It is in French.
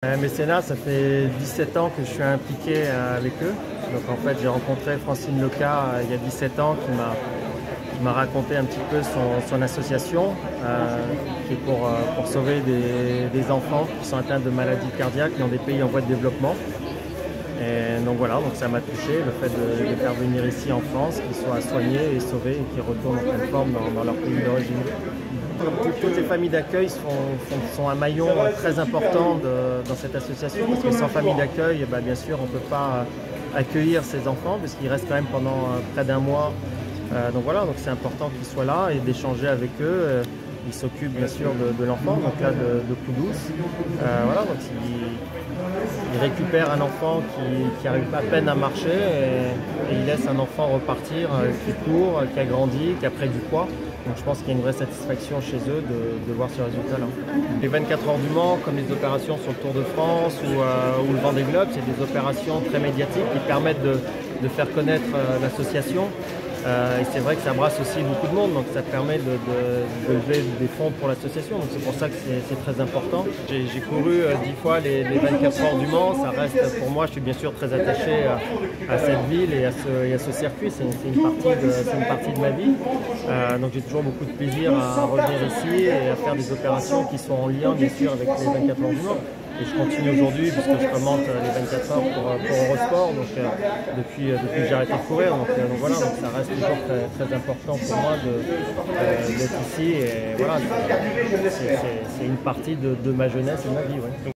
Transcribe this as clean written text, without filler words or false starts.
Mécénat, ça fait 17 ans que je suis impliqué avec eux. Donc en fait, j'ai rencontré Francine Leca il y a 17 ans qui m'a raconté un petit peu son association qui est pour sauver des enfants qui sont atteints de maladies cardiaques dans des pays en voie de développement. Et donc voilà, donc ça m'a touché, le fait de les faire venir ici en France, qu'ils soient soignés et sauvés et qu'ils retournent en pleine forme dans leur pays d'origine. Toutes les familles d'accueil sont un maillon très important dans cette association, parce que sans famille d'accueil, bien sûr, on ne peut pas accueillir ces enfants, parce qu'ils restent quand même pendant près d'un mois. Donc voilà, donc c'est important qu'ils soient là et d'échanger avec eux. Ils s'occupent bien sûr de l'enfant, donc là de Kudus. Voilà, donc ils récupèrent un enfant qui arrive à peine à marcher et ils laissent un enfant repartir qui court, qui a grandi, qui a pris du poids. Donc je pense qu'il y a une vraie satisfaction chez eux de voir ce résultat-là. Les 24 heures du Mans, comme les opérations sur le Tour de France ou le Vendée Globe, c'est des opérations très médiatiques qui permettent de faire connaître l'association. Et c'est vrai que ça brasse aussi beaucoup de monde, donc ça permet de lever des fonds pour l'association, donc c'est pour ça que c'est très important. J'ai couru 10 fois les 24 heures du Mans, ça reste pour moi, je suis bien sûr très attaché à cette ville et à ce circuit, c'est une partie de ma vie. Donc j'ai toujours beaucoup de plaisir à revenir ici et à faire des opérations qui sont en lien bien sûr avec les 24 heures du Mans. Et je continue aujourd'hui puisque je commente les 24 heures pour Eurosport, donc depuis que j'ai arrêté de courir. Donc voilà, donc ça reste toujours très important pour moi d'être ici. Et voilà, c'est une partie de ma jeunesse et de ma vie. Ouais.